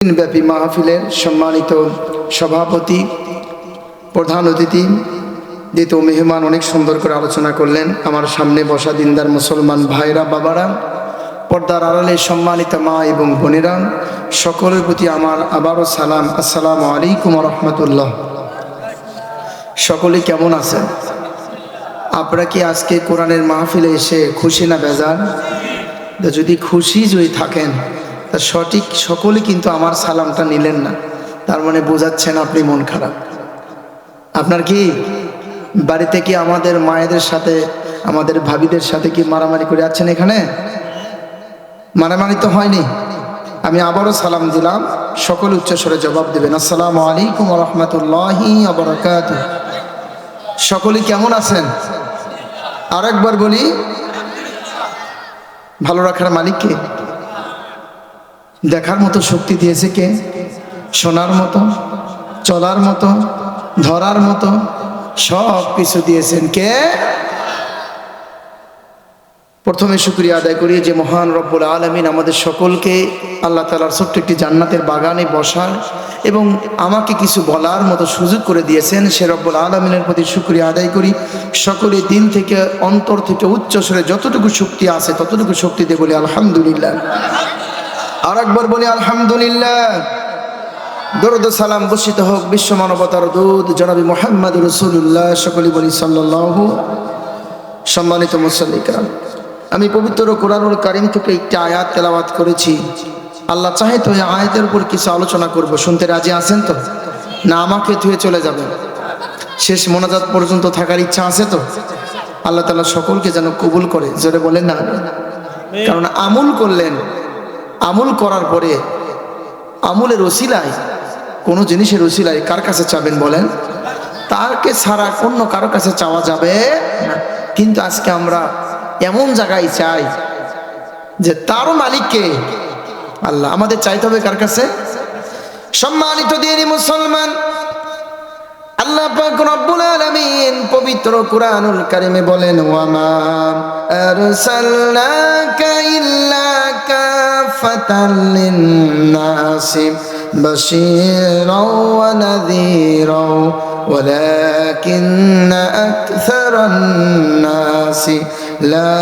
দিনব্যাপী মাহফিলের সম্মানিত সভাপতি, প্রধান অতিথি, দ্বিতীয় মেহমান অনেক সুন্দর করে আলোচনা করলেন। আমার সামনে বসা দিনদার মুসলমান ভাইরা, বাবারা, পর্দার আড়ালে সম্মানিত মা এবং বোনেরা, সকলের প্রতি আমার আবারও সালাম। আসসালামু আলাইকুম রহমতুল্লাহ। সকলে কেমন আছেন? আপনারা কি আজকে কোরআনের মাহফিলে এসে খুশি না বেজার? যদি খুশি থাকেন তা সঠিক সকলে কিন্তু আমার সালামটা নিলেন না, তার মানে বোঝাচ্ছেন আপনি মন খারাপ। আপনার কি বাড়িতে কি আমাদের মায়েদের সাথে, আমাদের ভাবিদের সাথে কি মারামারি করে যাচ্ছেন? এখানে মারামারি তো হয়নি। আমি আবারও সালাম দিলাম, সকলে উচ্চস্বরে জবাব দেবেন। আসসালামু আলাইকুম ওয়া রাহমাতুল্লাহি ওয়া বারাকাতুহু। সকলে কেমন আছেন? আর একবার বলি, ভালো রাখার মালিক কে? দেখার মতো শক্তি দিয়েছে কে? শোনার মতো, চলার মতো, ধরার মতো সব কিছু দিয়েছেন কে? প্রথমে শুকরিয়া আদায় করি যে মহান রব্বুল আলামিন আমাদের সকলকে আল্লাহ তাআলার ছোট্ট একটি জান্নাতের বাগানে বসার এবং আমাকে কিছু বলার মতো সুযোগ করে দিয়েছেন। সে রব্বুল আলামিনের প্রতি শুকরিয়া আদায় করি। সকলে দিল থেকে, অন্তর থেকে উচ্চস্বরে যতটুকু শক্তি আছে ততটুকু শক্তি দিয়ে বলি আলহামদুলিল্লাহ। আর একবার বলি আলহামদুলিল্লাহ। দরুদ ও সালাম বর্ষিত হোক বিশ্ব মানবতার দূত জনাবি মুহাম্মদ রাসূলুল্লাহ, সকলে বলি সাল্লাল্লাহু। সম্মানিত মুসল্লি কিরাম, আমি পবিত্র কোরআনুল কারীম থেকে একটি আয়াত তেলাওয়াত করেছি। আল্লাহ চাহে তো এই আয়াতের উপর কিছু আলোচনা করব। শুনতে রাজি আছেন তো? না আমাকে থুয়ে চলে যাবেন? শেষ মোনাজাত পর্যন্ত থাকার ইচ্ছা আছে তো? আল্লাহ তাআলা সকলকে যেন কবুল করে, জোরে বলেন না। কারণ আমল করলেন, আমল করার পরে আমলের ওসিলায়, কোনো জিনিসের ওসিলায় কার কাছে চাবেন বলেন? তাকে ছাড়া অন্য কারো কাছে চাওয়া যাবে না। কিন্তু আজকে আমরা এমন জায়গায় চাই যে তার মালিককে আল্লাহ। আমাদের চাইতে হবে কার কাছে? সম্মানিত দিনী মুসলমান, আল্লাহ পাক রব্বুল আলামিন পবিত্র কুরআনুল কারীমে বলেন, ওয়া মা আরসালনাকা ইল্লা কাফাতাল লিন-নাসি বাশীরাও ওয়া নাযীরাও ওয়ালাকিন্না আকসারান নাসি লা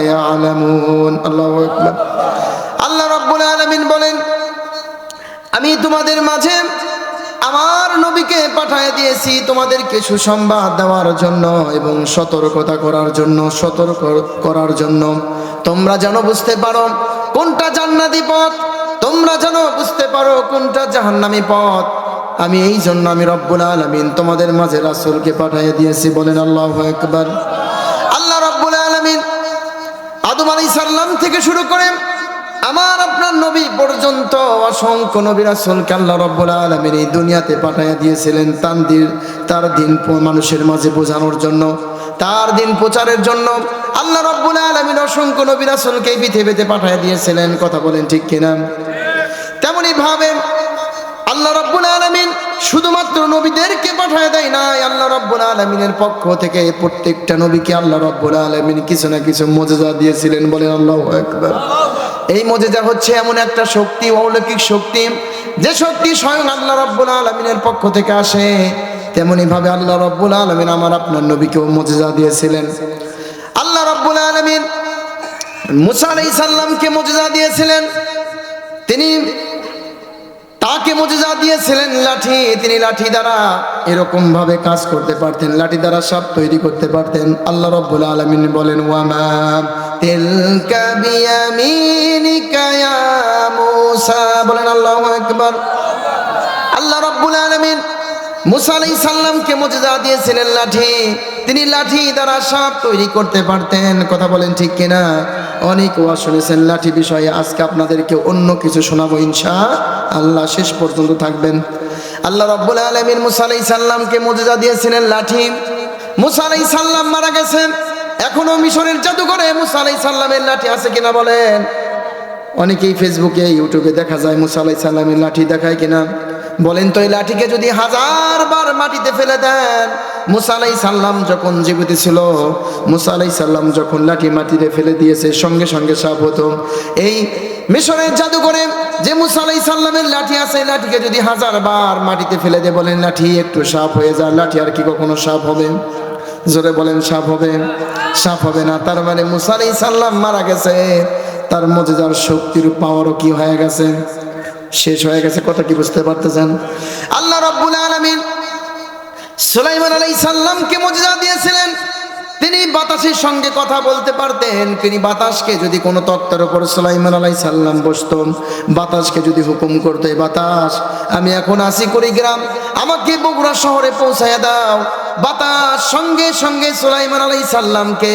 ইয়ালামুন। আল্লাহু আকবার। আল্লাহ রাব্বুল আলামিন বলেন, আমি তোমাদের মাঝে আমার নবীকে পাঠিয়ে দিয়েছি তোমাদেরকে সুসংবাদ দেওয়ার জন্য এবং সতর্কতা করার জন্য, সতর্ক করার জন্য। তোমরা যেন বুঝতে পারো কোনটা জান্নাতি পথ, তোমরা যেন বুঝতে পারো কোনটা জাহান্নামী পথ। আমি এই জন্য আমি রব্বুল আলামিন তোমাদের মাঝে রাসূলকে পাঠিয়ে দিয়েছি। বলেন আল্লাহু আকবার। আল্লাহ রব্বুল আলামিন আদম আলাইহিস সালাম থেকে শুরু করে আমার আপনার নবী পর্যন্ত অসংখ্য নবী রাসূলকে আল্লাহ রাব্বুল আলামিন এই দুনিয়াতে পাঠিয়ে দিয়েছিলেন তার দিন মানুষের মাঝে বোঝানোর জন্য, তার দিন প্রচারের জন্য। আল্লাহ রাব্বুল আলামিন অসংখ্য নবী রাসূলকে এই পৃথিবীতে পাঠিয়ে দিয়েছিলেন। কথা বলেন ঠিক কিনা? তেমনি ভাবে আল্লাহ রাব্বুল আলামিন শুধুমাত্র নবীদেরকে পাঠিয়ে দেয় নাই, আল্লাহ রাব্বুল আলামিনের পক্ষ থেকে প্রত্যেকটা নবীকে আল্লাহ রাব্বুল আলামিন কিছু না কিছু মুজিজা দিয়েছিলেন। বলেন আল্লাহু আকবার। এই মুজিজা হচ্ছে এমন একটা শক্তি, অলৌকিক শক্তি, যে শক্তি স্বয়ং আল্লাহ রাব্বুল আলামিনের পক্ষ থেকে আসে। তেমনি ভাবে আল্লাহ রাব্বুল আলামিন আমার আপনার নবীকেও মুজিজা দিয়েছিলেন। আল্লাহ রাব্বুল আলামিন মুসা আলাইহিস সালামকে মুজিজা দিয়েছিলেন। তাকে মুজিজা দিয়েছিলেন লাঠি। তিনি লাঠি দ্বারা এরকম ভাবে কাজ করতে পারতেন, লাঠি দ্বারা সাপ তৈরি করতে পারতেন। আল্লাহ রাব্বুল আলামিন বলেন, ওয়া মা তিলকা বিয়ামিনিকা ইয়া মূসা। বলেন আল্লাহু আকবার। আল্লাহ রাব্বুল আলামিন মুসা আলাইহিস সালামকে মুজিজা দিয়েছিলেন লাঠি। তিনি লাঠি দ্বারা সাপ তৈরি করতে পারতেন। কথা বলেন ঠিক কিনা? অনেক ওয়াজ শুনেছেন লাঠি বিষয়ে, আজকে আপনাদেরকে অন্য কিছু শোনাবো ইনশাআল্লাহ। শেষ পর্যন্ত থাকবেন। আল্লাহ রাব্বুল আলামিন মুসা আলাইহিস সালামকে মুজিজা দিয়েছিলেন লাঠি। মুসা আলাইহিস সালাম মারা গেছেন, এখনো মিশরের জাদুঘরে মুসা আলাইহিস সালামের লাঠি আছে কিনা বলেন? অনেকেই ফেসবুকে, ইউটিউবে দেখা যায় মুসা আলাইহিস সালামের লাঠি দেখায় কিনা? বলেন তো এই লাঠিকে যদি 1000 বার মাটিতে ফেলে দেন, মুসা আলাইহিস সালাম যখন জীবিত ছিল, মুসা আলাইহিস সালাম যখন লাঠি মাটিতে ফেলে দিয়েছে সঙ্গে সঙ্গে সাপ হতো। এই মিশরের জাদুঘরে যে মুসা আলাইহিস সালামের লাঠি আছে, লাঠিকে যদি 1000 বার মাটিতে ফেলে দিয়ে বলেন লাঠি একটু সাপ হয়ে যায়, লাঠি আর কি কখনো সাপ হবে? জোরে বলেন সাপ হবে? সাপ হবে না। তার মানে মুসা আলাইহিস সালাম মারা গেছে, তার মুজিজার শক্তির পাওয়ারও কি হয়ে গেছে? শেষ হয়ে গেছে। কথা কি বুঝতে পারতেছেন? আল্লাহ রাব্বুল আলামিন সুলাইমান আলাইহিস সালামকে মুজিজা দিয়েছিলেন, তিনি বাতাসের সঙ্গে কথা বলতে পারতেন। তিনি বাতাসকে যদি কোনো তক্তার উপর সুলাইমান আলাইহিস সালাম বসতো, বাতাসকে যদি হুকুম করতে, বাতাস আমি এখন আসি কুড়িগ্রাম, আমাকে বগুড়া শহরে পৌঁছায় দাও, বাতাস সঙ্গে সঙ্গে সুলাইমান আলাইহিস সালামকে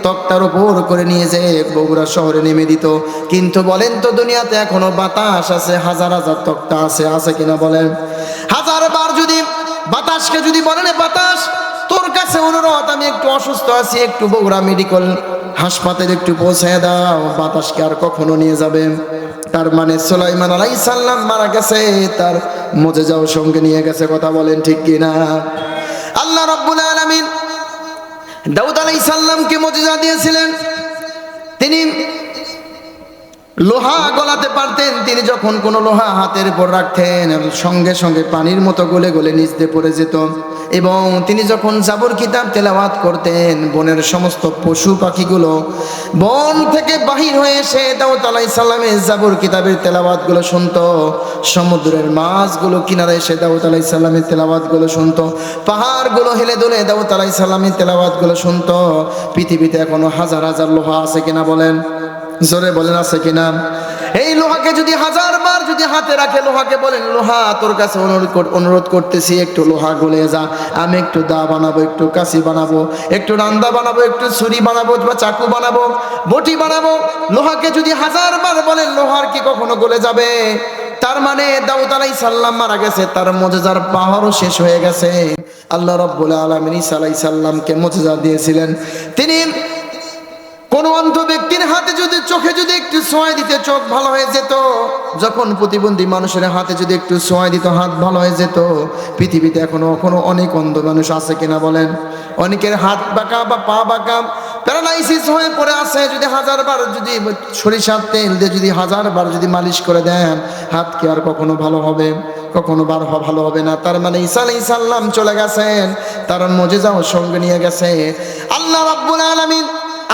তক্তার উপর করে নিয়ে যেয়ে বগুড়া শহরে নেমে দিত। কিন্তু বলেন তো দুনিয়াতে এখনো বাতাস আছে? হাজার হাজার তক্তা আছে, আছে কিনা বলেন? 1000 বার যদি বাতাসকে যদি বলেন বাতাস তোর কাছে অনুরোধ, আমি একটু অসুস্থ আছি, একটু বগুড়া মেডিকেল হাসপাতালে একটু পৌঁছায় দাও, বাতাসকে আর কখনো নিয়ে যাবে? তার মানে সুলাইমান আলাইহিস সালাম মারা গেছে, তার মুজিজাও সঙ্গে নিয়ে গেছে। কথা বলেন ঠিক কিনা? আল্লাহ রাব্বুল আলামিন দাউদ আলাইহিস সালামকে মুজিজা দিয়েছিলেন, তিনি লোহা গলাতে পারতেন। তিনি যখন কোনো লোহা হাতের উপর রাখতেন সঙ্গে সঙ্গে পানির মতো গলে গলে নিচ দিয়ে পড়ে যেত। এবং তিনি যখন জাবর কিতাব তেলাওয়াত করতেন, বনের সমস্ত পশু পাখিগুলো বন থেকে বাহির হয়ে এসে দাউদ আলাইহিস সালামের জাবর কিতাবের তেলাওয়াতগুলো শুনতো। সমুদ্রের মাছগুলো কিনারে এসে দাউদ আলাইহিস সালামের তেলাওয়াতগুলো শুনতো। পাহাড়গুলো হেলে দুলে দাউদ আলাইহিস সালামের তেলাওয়াতগুলো শুনতো। পৃথিবীতে এখনো হাজার হাজার লোহা আছে কিনা বলেন? জোরে বলেন আছে কিনা? এই লোহাকে যদি 1000 বার যদি হাতে রাখে, লোহাকে বলেন লোহা তোর কাছে অনুরোধ করতেছি, একটু লোহা গলে যা, আমি একটু দা বানাবো, একটু কাশি বানাবো, একটু রান্দা বানাবো, একটু ছুরি বানাবো বা চাকু বানাবো, বটি বানাবো। লোহাকে যদি 1000 বার বলেন, লোহার কি কখনো গলে যাবে? তার মানে দাউদ আলাইহিস সালাম মারা গেছে, তার মুজিজার পাওয়ারও শেষ হয়ে গেছে। আল্লাহ রাব্বুল আলামিন ঈসা আলাইহিস সালামকে মুজিজা দিয়েছিলেন। তিনি কোন অন্ধ ব্যক্তির হাতে যদি চোখে যদি একটু ছোঁয়া দিতে চোখ ভালো হয়ে যেত, যখন প্রতিবন্ধী মানুষের হাতে যদি একটু ছোঁয়া দিত হাত ভালো হয়ে যেত। পৃথিবীতে এখনো অনেক অন্ধ মানুষ আছে কিনা বলেন? অনেকের হাত বাঁকা বা পা বাঁকা, প্যারালাইসিস হয়ে পড়ে আছে। যদি 1000 বার যদি সরিষার তেল দিয়ে যদি 1000 বার যদি মালিশ করে দেন, হাত কি আর কখনো ভালো হবে? কখনো ভালো হবে না। তার মানে ঈসা আলাইহিস সালাম চলে গেছেন, তার মুজিজাও সঙ্গে নিয়ে গেছে। আল্লাহ রাব্বুল আলামিন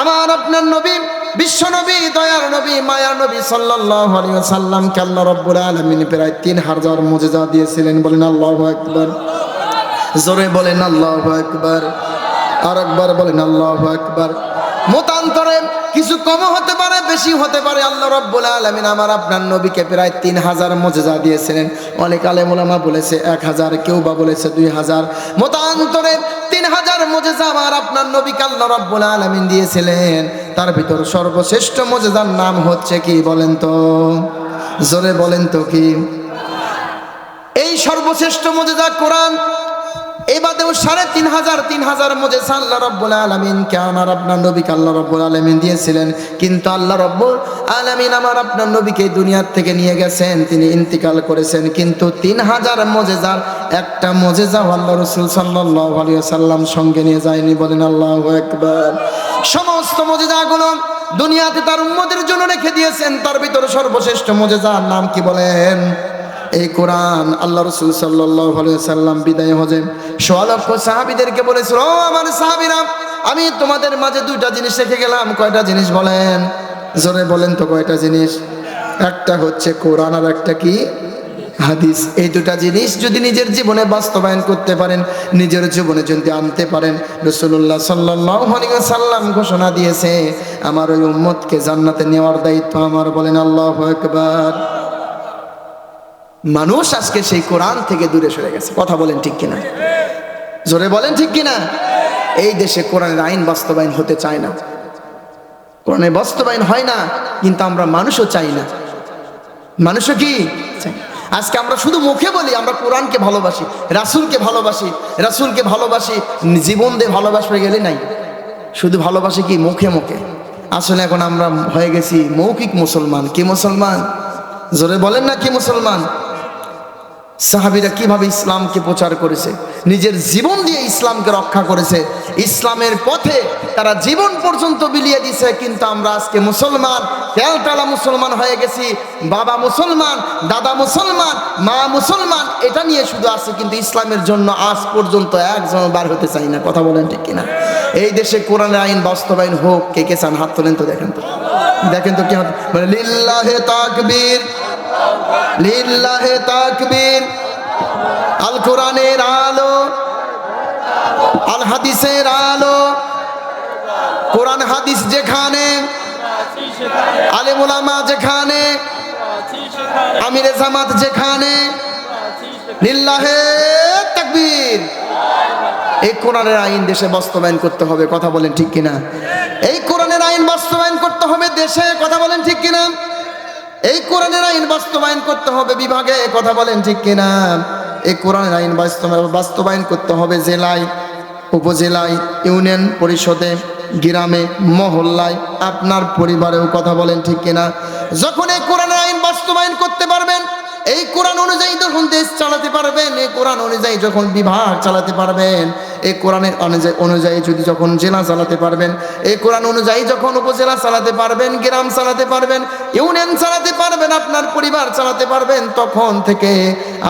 আমার আপনার নবী, বিশ্ব নবী, দয়ার নবী, মায়ার নবী সাল্লাল্লাহু আলাইহি ওয়াসাল্লামকে আল্লাহ রাব্বুল আলামিন প্রায় 3000 মুজিজা দিয়েছিলেন। বলেন আল্লাহু আকবার। জোরে বলেন আল্লাহু আকবার। আর একবার বলেন আল্লাহু আকবার। মতান্তরে কিছু কম হতে পারে, বেশি হতে পারে। আল্লাহ রাব্বুল আলামিন আমার আপনার নবীকে প্রায় 3000 মুজিজা দিয়েছিলেন। অনেক আলেম ওলামা বলেছে 1000, কেউ বা বলেছে 2000। মতান্তরে 3000 মুজিজা আমার আপনার নবীকে আল্লাহ রাব্বুল আলামিন দিয়েছিলেন। তার ভিতর সর্বশ্রেষ্ঠ মুজিজার নাম হচ্ছে কি বলেন তো? জোরে বলেন তো কি? এই সর্বশ্রেষ্ঠ মুজিজা কোরআন। এবারেও 3500 মুজিজা আল্লাহ রাব্বুল আলামিন কে আমার আপনার নবীকে আল্লাহ রাব্বুল আলামিন দিয়েছিলেন। কিন্তু আল্লাহ রাব্বুল আলামিন আমার আপনার নবীকে দুনিয়ার থেকে নিয়ে গেছেন, তিনি ইন্তিকাল করেছেন। কিন্তু 3000 মুজিজার একটা মুজিজাও আল্লাহ রাসূল সাল্লাল্লাহু আলাইহি ওয়াসাল্লাম সঙ্গে নিয়ে যায়নি। বলেন আল্লাহু আকবার। সমস্ত মুজিজাগুলো দুনিয়াতে তার উম্মতের জন্য রেখে দিয়েছেন। তার ভিতরে সর্বশ্রেষ্ঠ মুজিজার নাম কি বলেন? এই কোরআন। আল্লাহ রাসূল সাল্লাল্লাহু আলাইহি ওয়াসাল্লাম বিদায় হজে 100 লক্ষ সাহাবীদেরকে বলেছিল, ও আমার সাহাবীরা, আমি তোমাদের মাঝে 2টা জিনিস রেখে গেলাম। কয়টা জিনিস বলেন? জোরে বলেন তো কয়টা জিনিস? একটা হচ্ছে কোরআন, আর একটা কি? হাদিস। এই 2টা জিনিস যদি নিজের জীবনে বাস্তবায়ন করতে পারেন, নিজের জীবনে যদি আনতে পারেন, রাসূলুল্লাহ সাল্লাল্লাহু আলাইহি ওয়াসাল্লাম ঘোষণা দিয়েছে আমার ওই উম্মতকে জান্নাতে নেওয়ার দায়িত্ব আমার। বলেন আল্লাহু আকবার। মানুষ আজকে সেই কোরআন থেকে দূরে সরে গেছে। কথা বলেন ঠিক কিনা? জোরে বলেন ঠিক কিনা? এই দেশে কোরআনের আইন বাস্তবায়ন হতে চায় না, কোরআনের বাস্তবায়ন হয় না। কিন্তু আমরা মানুষও চাই না। মানুষও কি চাই? আজকে আমরা শুধু মুখে বলি আমরা কোরআনকে ভালোবাসি, রাসূলকে ভালোবাসি, রাসূলকে ভালোবাসি, জীবন দিয়ে ভালোবাসতে গেলে নাই, শুধু ভালোবাসি কি মুখে মুখে। আসলে এখন আমরা হয়ে গেছি মৌখিক মুসলমান। কি মুসলমান? জোরে বলেন না কি মুসলমান? সাহাবীরা কিভাবে ইসলামকে প্রচার করেছে, নিজের জীবন দিয়ে ইসলামকে রক্ষা করেছে, ইসলামের পথে তারা জীবন পর্যন্ত বিলিয়ে দিছে, কিন্তু আমরা আজকে মুসলমান, তেলটালা মুসলমান হয়ে গেছি। বাবা মুসলমান, দাদা মুসলমান, মা মুসলমান, এটা নিয়ে শুধু আছে, কিন্তু ইসলামের জন্য আজ পর্যন্ত একজন বার হতে চাই না। কথা বলেন ঠিক কিনা? এই দেশে কোরআনের আইন বাস্তবায়ন হোক, কে কে চান? হাত তোলেন তো, দেখেন তো, দেখেন তো কি হাত, মানে লিল্লাহে তাকবীর, লিল্লাহে তাকবীর। আল কোরআনের আলো, আল হাদিসের আলো, কোরআন হাদিস যেখানে, আলেম ওলামা যেখানে, আমিরে জামাত যেখানে, লিল্লাহে তাকবীর। এই কোরআনের আইন দেশে বাস্তবায়ন করতে হবে। কথা বলেন ঠিক কিনা? এই কোরআনের আইন বাস্তবায়ন করতে হবে দেশে। কথা বলেন ঠিক কিনা? এই কোরআনের আইন বাস্তবায়ন করতে হবে বিভাগে। কথা বলেন ঠিক কিনা? এই কোরআনের আইন বাস্তবায়ন করতে হবে জেলায়, উপজেলায়, ইউনিয়ন পরিষদে, গ্রামে, মহল্লায়, আপনার পরিবারেও। কথা বলেন ঠিক কিনা? যখন এই কোরআনের আইন বাস্তবায়ন করতে পারবেন, এই কোরআন অনুযায়ী যখন দেশ চালাতে পারবেন, এই কোরআন অনুযায়ী যখন বিভাগ চালাতে পারবেন, এই কোরআনের অনুযায়ী যদি যখন জেলা চালাতে পারবেন, এই কোরআন অনুযায়ী যখন উপজেলা চালাতে পারবেন, গ্রাম চালাতে পারবেন, ইউনিয়ন চালাতে পারবেন, আপনার পরিবার চালাতে পারবেন, তখন থেকে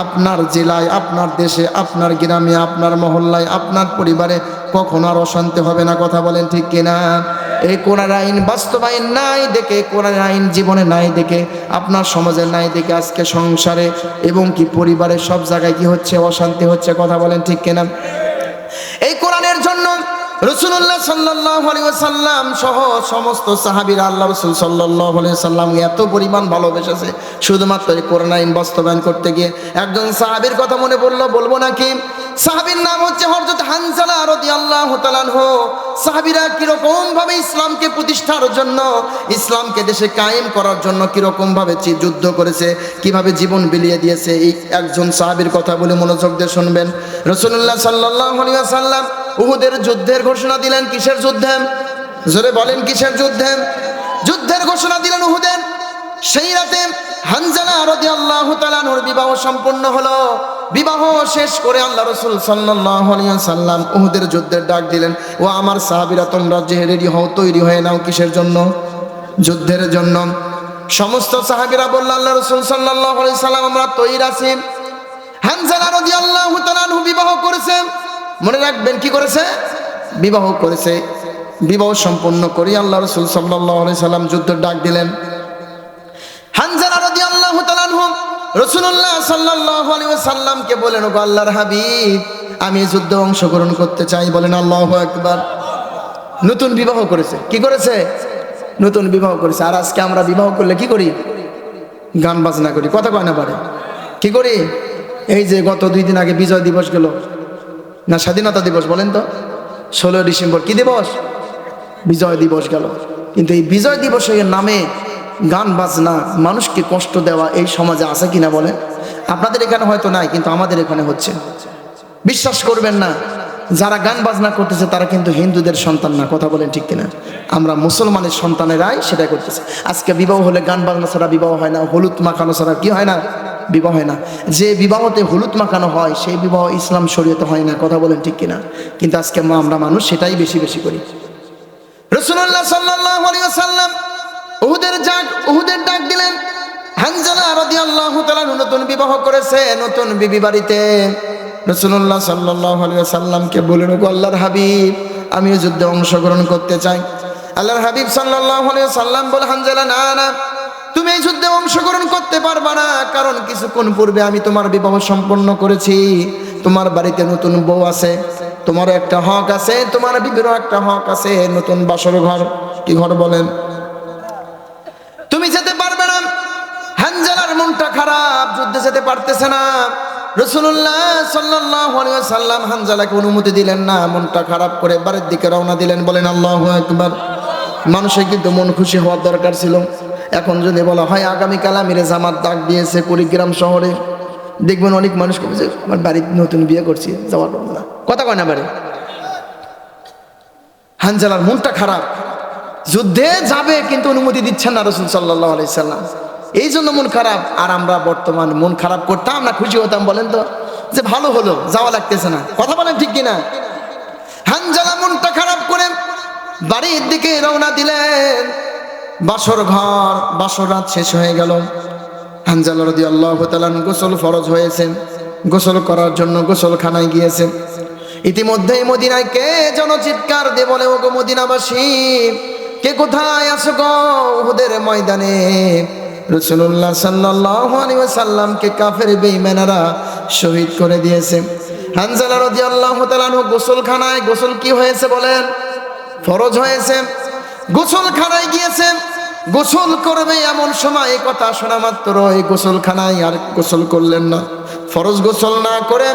আপনার জেলায়, আপনার দেশে, আপনার গ্রামে, আপনার মহল্লায়, আপনার পরিবারে কখনো আর অশান্তি হবে না। কথা বলেন ঠিক কিনা? এই কোরআন আইন বাস্তবায়ন নাই দেখে, কোরআন আইন জীবনে নাই দেখে, আপনার সমাজে নাই দেখে আজকে সংসারে এবং কি পরিবারের সব জায়গায় কি হচ্ছে? অশান্তি হচ্ছে। কথা বলেন ঠিক কিনা? এই কোরআনের জন্য রাসূলুল্লাহ সাল্লাল্লাহু আলাইহি ওয়াসাল্লাম সহ সমস্ত সাহাবীরা আল্লাহ রাসূল সাল্লাল্লাহু আলাইহি ওয়াসাল্লাম এত পরিমাণ ভালোবেসেছে শুধুমাত্র এই কোরআন আইন বাস্তবায়ন করতে গিয়ে। একজন সাহাবীর কথা মনে পড়লো, বলবো নাকি? সাহাবীর নাম হচ্ছে হযরত হানজালা রাদিয়াল্লাহু তাআলা আনহু। সাহাবীরা কিরকম ভাবে ইসলামকে প্রতিষ্ঠার জন্য, ইসলামকে দেশে কায়েম করার জন্য কিরকম ভাবে যুদ্ধ করেছে, কিভাবে জীবন বিলিয়ে দিয়েছে, এই একজন সাহাবীর কথা বলে মনোযোগ দিয়ে শুনবেন। রাসূলুল্লাহ সাল্লাল্লাহু আলাইহি ওয়াসাল্লাম উহুদের যুদ্ধের ঘোষণা দিলেন। কিসের যুদ্ধে? জোরে বলেন, কিসের যুদ্ধে? যুদ্ধের ঘোষণা দিলেন উহুদের। সেই রাতে হানজালা রাদিয়াল্লাহু তাআলা আনহুর বিবাহ সম্পন্ন হলো। বিবাহ শেষ করে আল্লাহ রাসূল সাল্লাল্লাহু আলাইহি ওয়াসাল্লাম উহুদের যুদ্ধের ডাক দিলেন। ও আমার সাহাবীরা, তোমরা যে রেডি হও, তৈরি হয়ে নাও। কিসের জন্য? যুদ্ধের জন্য। সমস্ত সাহাবীরা বলল, আল্লাহ রাসূল সাল্লাল্লাহু আলাইহি ওয়াসাল্লাম, আমরা তৈরি আছি। হানজালা রাদিয়াল্লাহু তাআলা আনহু বিবাহ করেছে। মনে রাখবেন, কি করেছে? বিবাহ করেছে। বিবাহ সম্পন্ন করে আল্লাহ রাসূল সাল্লাল্লাহু আলাইহি ওয়াসাল্লাম যুদ্ধের ডাক দিলেন। হানজালা রাদিয়াল্লাহু তাআলা আনহু রাসূলুল্লাহ সাল্লাল্লাহু আলাইহি ওয়াসাল্লামকে বলেন, ওগো আল্লাহর হাবিব, আমি এই যুদ্ধে অংশগ্রহণ করতে চাই। বলেন আল্লাহু আকবার। নতুন বিবাহ করেছে। কি করেছে? নতুন বিবাহ করেছে। আর আজকে আমরা বিবাহ করলে কি করি? গান বাজনা করি। কথা কয় না পারে? কি করি? এই যে গত 2 দিন আগে বিজয় দিবস গেল না, স্বাধীনতা দিবস বলেন তো, 16 ডিসেম্বর কি দিবস? বিজয় দিবস গেল। কিন্তু এই বিজয় দিবসের নামে গান বাজনা, মানুষকে কষ্ট দেওয়া এই সমাজে আছে কিনা বলেন? আপনাদের এখানে হয়তো নাই, কিন্তু আমাদের এখানে হচ্ছে। বিশ্বাস করবেন না, যারা গান বাজনা করতেছে তারা কিন্তু হিন্দুদের সন্তান না। কথা বলেন ঠিক কিনা? আমরা মুসলমানের সন্তানেরাই সেটা করতেছে। আজকে বিবাহ হলে গান বাজনা ছাড়া বিবাহ হয় না, হলুদ মাখানো ছাড়া কি হয় না? বিবাহ হয় না। যে বিবাহতে হলুদ মাখানো হয় সেই বিবাহ ইসলাম শরীয়তে হয় না। কথা বলেন ঠিক কিনা? কিন্তু আজকে আমরা মানুষ সেটাই বেশি বেশি করি। রাসূলুল্লাহ সাল্লাল্লাহু আলাইহি ওয়াসাল্লাম উহুদের ডাক দিলেন। হানজালা রাদিয়াল্লাহু তাআলা নতুন বিবাহ করেছে, নতুন বিবি বাড়িতে। রাসূলুল্লাহ সাল্লাল্লাহু আলাইহি ওয়াসাল্লামকে বললেন, ওগো আল্লাহর হাবিব, আমি এই যুদ্ধে অংশগ্রহণ করতে চাই। আল্লাহর হাবিব সাল্লাল্লাহু আলাইহি ওয়াসাল্লাম বলে, হানজালা, না না, তুমি এই যুদ্ধে অংশগ্রহণ করতে পারবা না। কারণ কিছুক্ষণ পূর্বে আমি তোমার বিবাহ সম্পন্ন করেছি। তোমার বাড়িতে নতুন বউ আছে, তোমার একটা হক আছে, তোমার বিবিরও একটা হক আছে, নতুন বাসর ঘর। কি ঘর বলেন? তুমি যেতে পারবে না। হানজালার মনটা খারাপ, যুদ্ধে যেতে পারতেছে না। রাসূলুল্লাহ সাল্লাল্লাহু আলাইহি ওয়াসাল্লাম হানজালাকে অনুমতি দিলেন না। মনটা খারাপ করে বাড়ির দিকে রওনা দিলেন। বলেন আল্লাহু আকবার। মানুষের কিন্তু মন খুশি হওয়ার দরকার ছিল। এখন যদি বলা হয় আগামীকাল আমিরে জামাত ডাক দিয়েছে কুড়িগ্রাম শহরে, দেখবেন অনেক মানুষ বলছে, আমার বাড়িতে নতুন বিয়ে করছি, যাওয়ার পারবো না। কথা কয় না বাড়ি? হানজালার মনটা খারাপ, যুদ্ধে যাবে কিন্তু অনুমতি দিচ্ছেন না রাসূল সাল্লাল্লাহু আলাইহি সাল্লাম। এই জন্য মন খারাপ। আর আমরা বর্তমান মন খারাপ করতাম না খুশি হতাম? বলেন তো, যে ভালো হলো, যাওয়া লাগতেছে না। কথা বলেন ঠিক কিনা? হানজালা মনটা খারাপ করে বাড়ির দিকে রওনা দিলেন। বাসর ঘর, বাসর রাত শেষ হয়ে গেল। হানজালা রাদিয়াল্লাহু তাআলা গোসল ফরজ হয়েছে, গোসল করার জন্য গোসলখানায় গিয়েছেন। ইতিমধ্যেই মদিনায় কে যেন চিৎকার দিয়ে বলে, ওগো মদিনাবাসী, কে কোথায় আছো গো? উহুদের ময়দানে রাসূলুল্লাহ সাল্লাল্লাহু আলাইহি ওয়াসাল্লামকে কাফের বেঈমানেরা শহীদ করে দিয়েছে। হানজালা রাদিয়াল্লাহু তাআলা গোসলখানায়, গোসল কি হয়েছে বলেন? ফরজ হয়েছে। গোসলখানায় গিয়েছে, গোসল করবে এমন সময় এই কথা শোনা মাত্র এই গোসলখানায় আর গোসল করলেন না। ফরজ গোসল না করে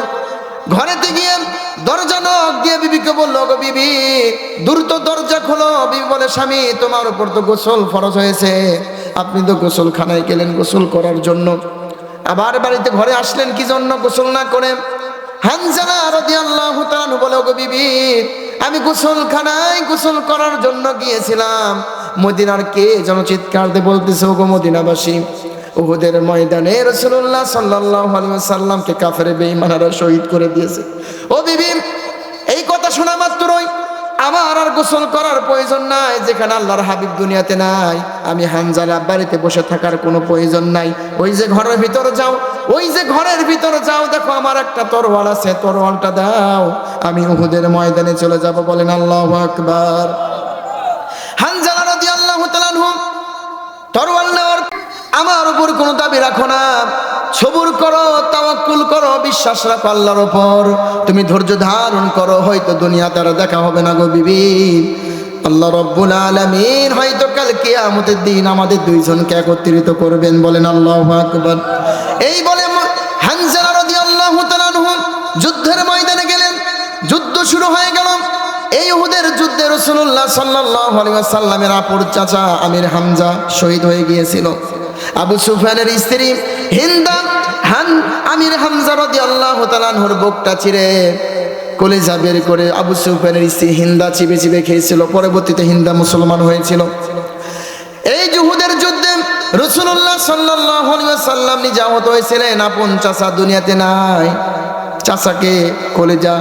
ঘরেতে গিয়ে দরজা নক দিয়ে বিবিকে বলল, গো বিবি, দ্রুত দরজা খোলো। বিবি বলে, স্বামী, তোমার উপর তো গোসল ফরজ হয়েছে, আপনি তো গোসলখানায় গেলেন গোসল করার জন্য, আবার বাড়িতে ঘরে আসলেন কি জন্য গোসল না করে? হানজালা রাদিয়াল্লাহু তাআলা বলে, গো বিবি, আমি গোসলখানায় গোসল করার জন্য গিয়েছিলাম। মদিনার কে যেন চিৎকার দিয়ে বলতেছে, ওগো মদিনাবাসী, উহুদের ময়দানে রাসূলুল্লাহ সাল্লাল্লাহু আলাইহি ওয়াসাল্লামকে কাফের বেঈমানরা শহীদ করে দিয়েছে। ও বিবি, এই কথা শোনা মাত্রই আমার আর গোসল করার প্রয়োজন নাই। যেখানে আল্লাহর হাবিব দুনিয়াতে নাই, আমি হানজালা বাড়িতে বসে থাকার কোনো প্রয়োজন নাই। ওই যে ঘরের ভিতর যাও, ওই যে ঘরের ভিতর যাও, দেখো আমার একটা তরোয়াল আছে, তরোয়ালটা দাও, আমি উহুদের ময়দানে চলে যাব। বলেন আল্লাহু আকবার। হানজালা রাদিয়াল্লাহু তাআলা তরোয়াল নেওয়ার, আমার উপর কোনো দাবি রাখো না, সবুর করো, তাওয়াক্কুল করো, বিশ্বাস রাখো আল্লাহর উপর, তুমি ধৈর্য ধারণ করো, হয়তো দুনিয়া দ্বারা দেখা হবে না গো বিবি, আল্লাহ রাব্বুল আলামিন হয়তো কাল কিয়ামতের দিন আমাদের দুইজনকে একত্রিত করবেন। বলেন আল্লাহু আকবার। এই বলে হানজালা রাদিয়াল্লাহু তাআলা যুদ্ধের ময়দানে গেলেন। যুদ্ধ শুরু হয়ে গেল। এই উহুদের যুদ্ধে রাসূলুল্লাহ সাল্লাল্লাহু আলাইহি ওয়াসাল্লামের আপুর চাচা আমির হামজা শহীদ হয়ে গিয়েছিল। আবু সুফিয়ানের স্ত্রী হিন্দা আমির হামজা রাদিয়াল্লাহু তাআলা আনহুর বুকটা চিরে কলিজা বের করে আবু সুফিয়ানের স্ত্রী হিন্দা চিবে চিবে খেয়েছিল। পরবর্তীতে হিন্দা মুসলমান হয়েছিল। এই উহুদের যুদ্ধে রাসূলুল্লাহ সাল্লাল্লাহু আলাইহি ওয়াসাল্লাম নিজে আহত হয়েছিলেন। আপন চাচা দুনিয়াতে নাই, চাচাকে কলিজা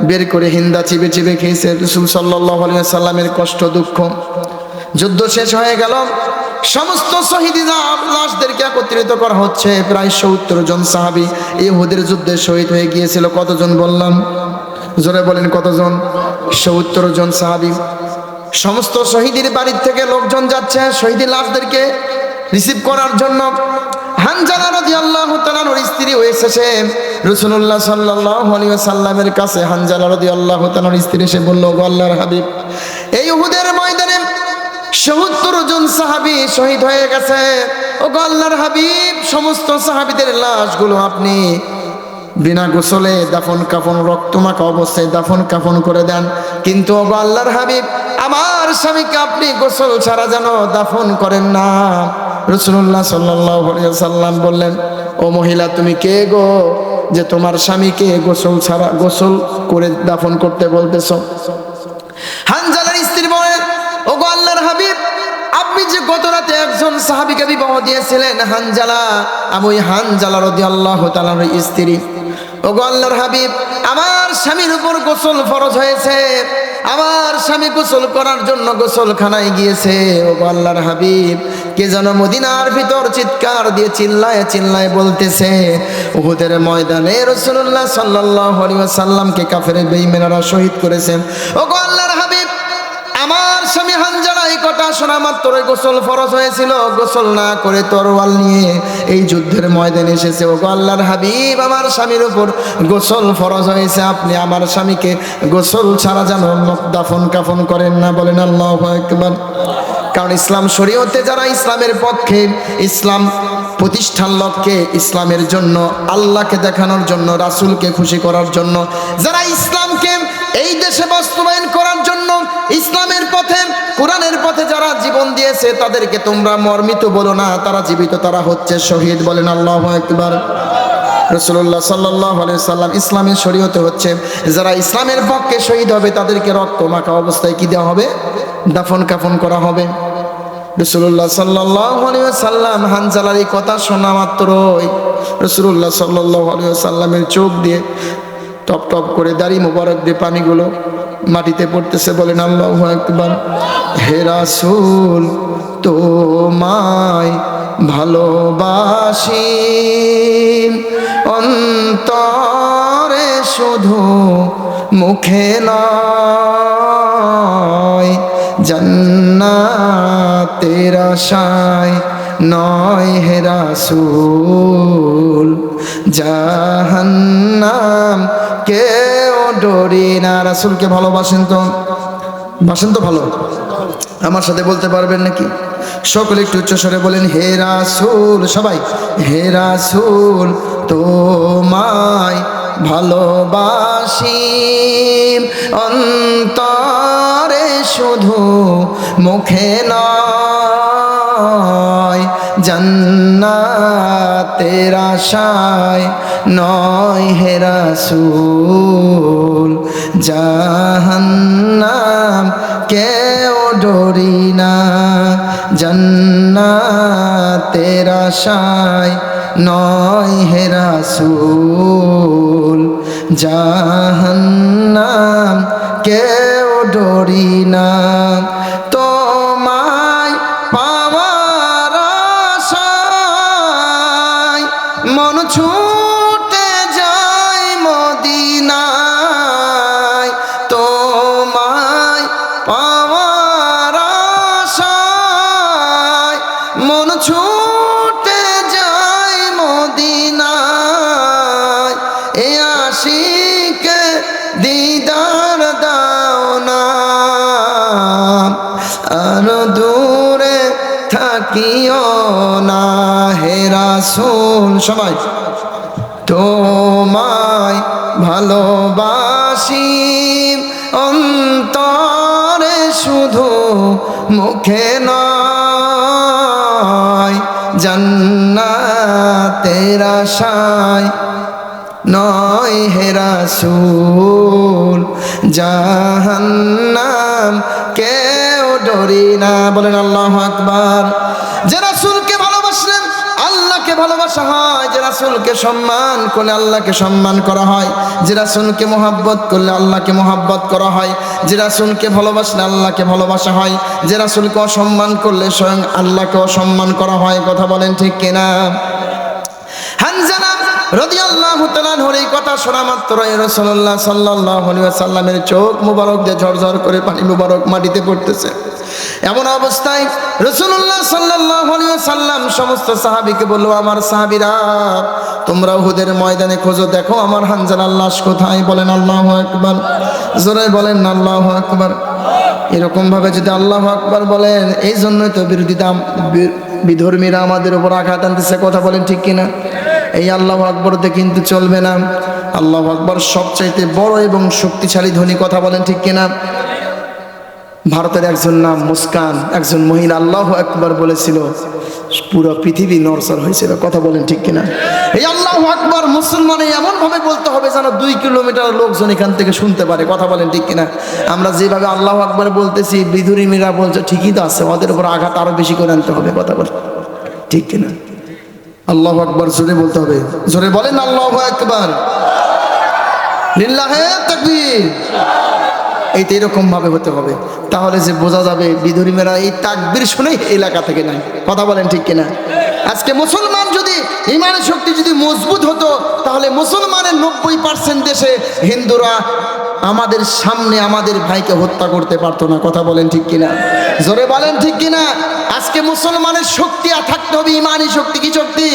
বের করে হিন্দা চিবে চিবে খেয়েছে। রাসূল সাল্লাল্লাহু আলাইহি ওয়াসাল্লামের কষ্ট দুঃখ। যুদ্ধ শেষ হয়ে গেল। সমস্ত শহীদ লাশদেরকে একত্রিত করা হচ্ছে। প্রায় ৭০ জন সাহাবী এই উহুদের যুদ্ধে শহীদ হয়ে গিয়েছিল। কতজন বললাম? জোরে বলেন কতজন? ৭০ জন সাহাবী। সমস্ত শহীদের বাড়ির থেকে লোকজন যাচ্ছে শহীদের লাশদেরকে রিসিভ করার জন্য। হানজালা রাদিয়াল্লাহু তাআলার স্ত্রী এসেছে রাসূলুল্লাহ সাল্লাল্লাহু আলাইহি ওয়াসাল্লামের কাছে। হানজালা রাদিয়াল্লাহু তাআলার স্ত্রী এসে বলল, গো আল্লাহর হাবিব, এই উহুদের ময়দানে ৭০ জন সাহাবী শহীদ হয়ে গেছে। ও গো আল্লাহর হাবিব, সমস্ত সাহাবীদের লাশগুলো আপনি বিনা গোসলে দাফন কাফন, রক্তমাখা অবস্থায় দাফন কাফন করে দেন। কিন্তু ও গো আল্লাহর হাবিব, আমার স্বামীকে আপনি গোসল ছাড়া যেন দাফন করেন না। রাসূলুল্লাহ সাল্লাল্লাহু আলাইহি ওয়াসাল্লাম বললেন, ও মহিলা, তুমি কে গো যে তোমার স্বামীকে গোসল ছাড়া, গোসল করে দাফন করতে বলতেছো? হানজালার স্ত্রী বলেন, ও গো আল্লাহর হাবিব, আপনি যে গত রাতে একজন সাহাবীকে বিবাহ দিয়েছিলেন, হানজালা, আমি ওই হানজালা রাদিয়াল্লাহু তাআলার স্ত্রী। ও গো আল্লাহর হাবিব, আমার স্বামীর উপর গোসল ফরজ হয়েছে, আমার স্বামী গোসল করার জন্য গোসলখানায় গিয়েছে। ও গো আল্লাহর হাবিব, কে যেন মদিনার ভিতর চিৎকার দিয়ে চিল্লায় চিল্লায় বলতেছে, উহুদের ময়দানে রাসূলুল্লাহ সাল্লাল্লাহু আলাইহি ওয়াসাল্লামকে কাফের বেঈমানেরা শহীদ করেছেন। ও গো আল্লাহর হাবিব, আমার স্বামী হানজালা এই কথা শোনা মাত্রই গোসল ফরজ হয়েছিল, গোসল না করে তরোয়াল নিয়ে এই যুদ্ধের ময়দানে এসেছে। ও গো আল্লাহর হাবিব, আমার স্বামীর উপর গোসল ফরজ হয়েছে, আপনি আমার স্বামীকে গোসল ছাড়া যেন দাফন কাফন করেন না। বলেন আল্লাহু আকবার। কারণ ইসলাম শরীয়তে যারা ইসলামের পক্ষে, ইসলাম প্রতিষ্ঠার লক্ষ্যে, ইসলামের জন্য, আল্লাহকে দেখানোর জন্য, রাসূলকে খুশি করার জন্য, যারা ইসলামকে এই দেশে বাস্তবায়ন করার জন্য ইসলামের পথে, কোরআনের পথে যারা জীবন দিয়েছে, তাদেরকে তোমরা মরমিত বলো না, তারা জীবিত, তারা হচ্ছে শহীদ। বলেন আল্লাহু আকবার। রাসূলুল্লাহ সাল্লাল্লাহু আলাইহি ওয়াসাল্লাম ইসলামের শরীয়তে হচ্ছে যারা ইসলামের পক্ষে শহীদ হবে তাদেরকে রক্ত মাখা অবস্থায় কি দেওয়া হবে? দাফন কাফন করা হবে। রাসূলুল্লাহ সাল্লাল্লাহু আলাইহি ওয়াসাল্লাম হানজালার এই কথা শোনা মাত্রই রাসূলুল্লাহ সাল্লাল্লাহু আলাইহি ওয়াসাল্লামের চোখ দিয়ে টপ টপ করে দাড়ি মোবারক দিয়ে পানিগুলো মাটিতে পড়তেছে। বলেন আল্লাহু আকবার। হে রাসূল তোমায় ভালোবাসি, অন্তরে শুধু মুখে নয়, জান্নাতের আশায় নয় হে রাসূল, জাহান্নাম কেউ ডরি না। রাসূলকে ভালোবাসেন তো? বাসেন তো ভালো? আমার সাথে বলতে পারবেন নাকি? সকলে একটু উচ্চ স্বরে বলেন হে রাসূল। সবাই হে রাসূল তোমায় ভালোবাসি, অন্তরে শুধু মুখে নয়, জান্নাতের আশায় নয় হে রাসূল, জাহান্নাম কেউ ডরি না, জান্নাতের আশায় নয় হে রাসূল, জাহান্নাম কেউ ডরি না। তোমায় পাওয়ার আশায় মন ছুটে যায় মদিনায়, তোমায় পাওয়ার আশায় মন ছুটে যায় মদিনায়, এ আশিকে দিদার দাও না, আর দূরে থাকিও না হে রাসূল। সবাই তোমায় ভালোবাসি, অন্তরে শুধু মুখে নয়, জান্নাতের আশায় নয় হে রাসূল, জাহান্নাম কেউ ডরি না। বলেন আল্লাহু আকবার। যে রাসূলকে ভালোবাসলেন আল্লাহকে ভালোবাসা হয়, যে রাসূলকে সম্মান করলে আল্লাহকে সম্মান করা হয়, যে রাসূলকে মহব্বত করলে আল্লাহকে মহব্বত করা হয়, যে রাসূলকে ভালোবাসলে আল্লাহকে ভালোবাসা হয়, যে রাসূলকে অসম্মান করলে স্বয়ং আল্লাহকে অসম্মান করা হয়। কথা বলেন ঠিক কিনা? হানজালা রাদিয়াল্লাহু তাআলা আনহুর এই কথা শোনা মাত্রই রাসূলুল্লাহ সাল্লাল্লাহু আলাইহি ওয়াসাল্লামের চোখ মুবারক দিয়ে ঝরঝর করে পানি মুবারক মাটিতে পড়তেছে। এমন অবস্থায় রাসূলুল্লাহ সাল্লাল্লাহু আলাইহি ওয়াসাল্লাম সমস্ত সাহাবীকে বলল, আমার সাহাবীরা তোমরা উহুদের ময়দানে খোঁজো, দেখো আমার হানজালার লাশ কোথায়। বলেন আল্লাহু আকবার। জোরে বলেন আল্লাহু আকবার। এরকম ভাবে যদি আল্লাহু আকবার বলেন, এই জন্যই তো বিধর্মীরা আমাদের উপর আঘাত আনতেছে। কথা বলেন ঠিক কিনা? এই আল্লাহু আকবরতে কিন্তু চলবে না। আল্লাহু আকবার সবচাইতে বড় এবং শক্তিশালী ধ্বনি। কথা বলেন ঠিক কিনা? ভারতের একজন নাম মুস্কান, একজন মহিলা আল্লাহু আকবার বলেছিল, পুরো পৃথিবী নড়চড় হয়েছিল। কথা বলেন ঠিক কিনা? এই আল্লাহু আকবার মুসলমানে এমন ভাবে বলতে হবে যেন 2 কিলোমিটার লোকজন এখান থেকে শুনতে পারে। কথা বলেন ঠিক কিনা? আমরা যেভাবে আল্লাহু আকবার বলতেছি, বিধুরিমীরা বলছে ঠিকই তো আছে, ওদের উপর আঘাত আরো বেশি করে আনতে হবে। কথা বলেন ঠিক কিনা? আল্লাহু আকবার জোরে বলতে হবে। জোরে বলেন আল্লাহু আকবার। লিল্লাহে তাকবীর। এইটা এরকম ভাবে হতে হবে, তাহলে যে বোঝা যাবে বিধর্মীরা এই তাকবীর শুনেই এলাকা থেকে নাই। কথা বলেন ঠিক কিনা? আজকে মুসলমান যদি ইমানের শক্তি যদি মজবুত হতো, তাহলে মুসলমানের 90% দেশে হিন্দুরা আমাদের সামনে আমাদের ভাইকে হত্যা করতে পারতো না। কথা বলেন ঠিক কিনা? জোরে বলেন ঠিক কিনা? আজকে মুসলমানের শক্তি আর থাকতে হবে ইমানি শক্তি। কি শক্তি?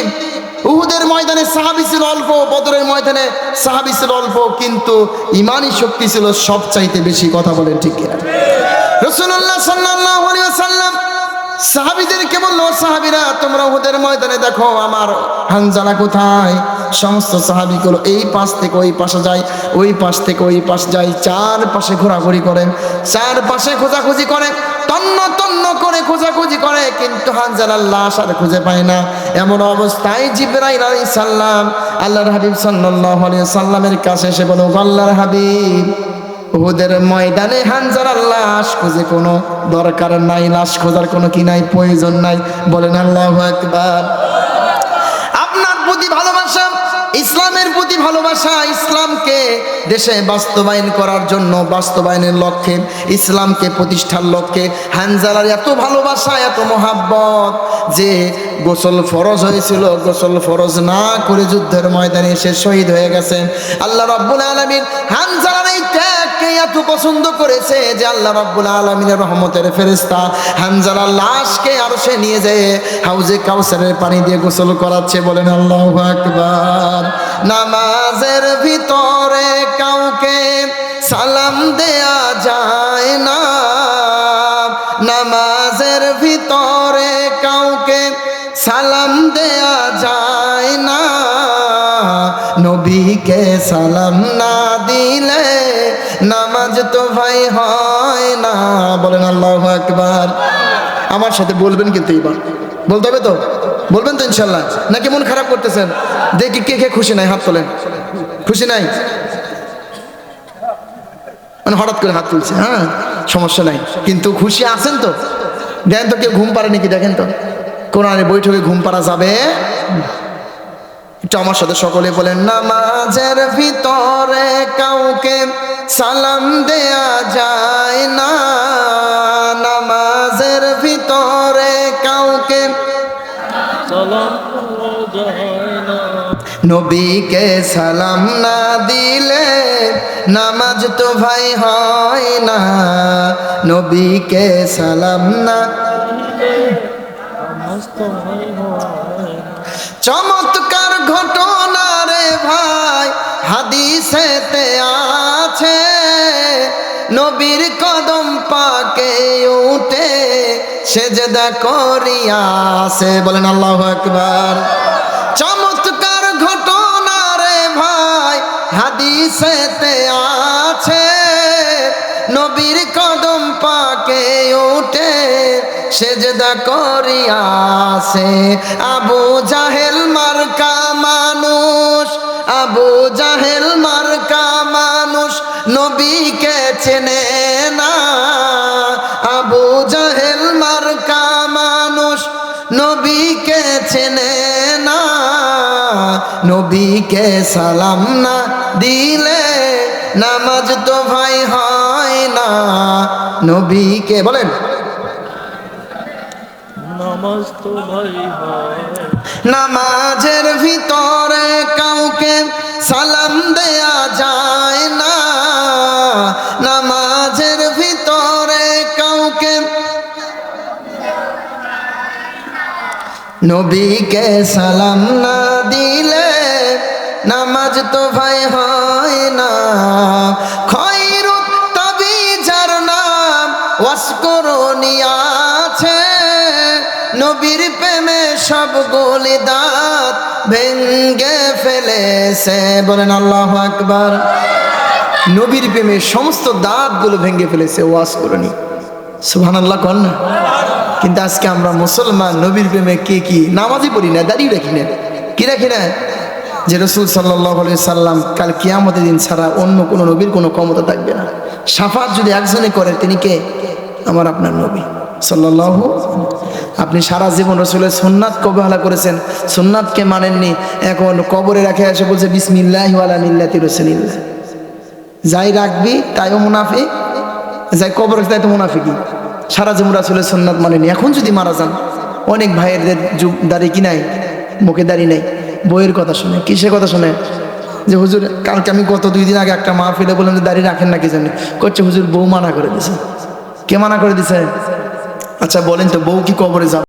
উহুদের ময়দানে সাহাবী ছিল অল্প, বদরের ময়দানে সাহাবী ছিল অল্প, কিন্তু ইমানি শক্তি ছিল সবচাইতে বেশি। কথা বলেন ঠিক কিনা? রাসূলুল্লাহ সাল্লাল্লাহু আলাইহি ওয়াসাল্লাম সাহাবীদেরকে বলল, সাহাবীরা তোমরা উহুদের ময়দানে দেখো আমার হানজালা কোথায়। সমস্ত সাহাবীগুলো এই পাশ থেকে ওই পাশে যায়, ওই পাশ থেকে ওই পাশ যায়, চারপাশে ঘোরাঘুরি করে, চারপাশে খোঁজাখুঁজি করে, তন্ন তন্ন করে খোঁজাখুঁজি করে, কিন্তু হানজালার লাশ আর খুঁজে পায় না। এমন অবস্থায় জিবরাইল আলাইহিস সালাম আল্লাহর হাবিব সাল্লাল্লাহু আলাইহি সাল্লামের কাছে এসে বলে, আল্লাহর হাবিব, উহুদের ময়দানে হানজালার লাশ খুঁজে কোনো দরকার নাই, লাশ খোঁজার কোনো কি নাই, প্রয়োজন নাই। বলেন আল্লাহু আকবার। আপনার প্রতি ভালোবাসা, ইসলামের প্রতি ভালোবাসা, ইসলামকে দেশে বাস্তবায়ন করার জন্য, বাস্তবায়নের লক্ষ্যে, ইসলামকে প্রতিষ্ঠার লক্ষ্যে হানজালার এত ভালোবাসা, এত মোহাব্বত যে গোসল ফরজ হয়েছিল, গোসল ফরজ না করে যুদ্ধের ময়দানে এসে শহীদ হয়ে গেছেন। আল্লাহ রাব্বুল আলামিন হানজালার এই ত্যাগকে এত পছন্দ করেছে যে আল্লাহ রাব্বুল আলামিনের রহমতের ফেরেশতা হানজালার লাশকে আরশে নিয়ে যায় হাউজে কাউসারের পানি দিয়ে গোসল করাচ্ছে। বলেন আল্লাহু আকবার। নামাজের ভিতরে কাউকে সালাম দেয়া যায় না, নামাজের ভিতরে কাউকে সালাম দেয়া যায় না, নবীকে সালাম না দিলে নামাজ তো ভাই হয় না। বলেন আল্লাহু আকবার। আমার সাথে বলবেন কিন্তু এবার বলতে হবে তো, বলবেন তো ইনশাল্লাহ, নাকি মন খারাপ করতেছেন? দেখি কে কে খুশি নাই, হাত তোলেন। খুশি নাই মানে হঠাৎ করে হাত তুলছে, হ্যাঁ সমস্যা নাই, কিন্তু খুশি আছেন তো? দেখেন তো কেউ ঘুম পারে নাকি, দেখেন তো কোরআনের বৈঠকে ঘুম পারা যাবে? একটু আমার সাথে সকলে বলেন, নামাজের ভিতরে কাউকে সালাম দেয়া যায় না, নামাজের ভিতরে কাউকে সালাম যায় না, নবীকে সালাম না দিলে নামাজ তো ভাই হয় না, নবীকে সালাম না নামাজ তো ভাই হয় না। চমৎকার ঘটনা রে ভাই হাদিসেতে আছে, নবীর কদম পাকে উঠে সেজদা করিয়াছে। বলেন আল্লাহু আকবার। চমৎকার ঘটনা রে ভাই হাদিসেতে আছে, নবীর কদম পাকে উঠে সেজদা করিয়াছে। আবু জাহেল মার্কা মানুষ, আবু জাহেল মার্কা মানুষ নবীকে চেনে না, আবু জাহেল মার্কা মানুষ নবীকে চেনে না, নবীকে সালাম না দিলে নামাজ তো ভাই হয় না, নবীকে বলেন নামাজ তো ভাই হয়। নামাজের ভিতরে কাউকে সালাম দেয়া যায় না, নামাজের ভিতরে কাউকে নবীকে সালাম না দিলে নামাজ তো ভাই হয় না। খয়রুত তাবিজার নাম ওয়াসকরণী আছে, নবীর প্রেমে সবগুলি দাঁত ভেঙ্গে ফেলেছে। বলেন আল্লাহু আকবার। নবীর প্রেমে সমস্ত দাঁতগুলো ভেঙ্গে ফেলেছে ওয়াসকরণী। সুবহানাল্লাহ কন না। কিন্তু আজকে আমরা মুসলমান নবীর প্রেমে কে কি নামাজই পড়ি না, দাঁড়িয়ে রাখি না, কি রাখি না, যে রাসূল সাল্লাল্লাহু আলাইহি সাল্লাম কাল কিয়ামতের দিন ছাড়া অন্য কোনো নবীর কোনো ক্ষমতা থাকবে না। শাফাত যদি একজনে করে তিনি কে? আমার আপনার নবী সাল্লাল্লাহু। আপনি সারা জীবন রাসূলের সুন্নাতকে অবহেলা করেছেন, সুন্নাতকে মানেননি, এখন কবরে রাখে এসে বলছে বিসমিল্লাহি ওয়া আলা মিল্লাতি রাসূলিল্লাহ। যাই রাখবি তাইও মুনাফিক, যাই কবর তাই তো মুনাফিকই। সারা জীবন রাসূলের সুন্নাত মানেনি, এখন যদি মারা যান অনেক ভাইয়ের যুগ দাড়ি কি নাই, মুখে দাড়ি নাই, বইয়ের কথা শুনে, কিসের কথা শুনে, যে হুজুর কালকে আমি গত 2 দিন আগে একটা মাহফিলে বললাম যে দাড়ি রাখেন না, কি জানে করছে হুজুর বউ মানা করে দিছে। কে মানা করে দিছে? আচ্ছা বলেন তো, বউ কি কবরে যাবে?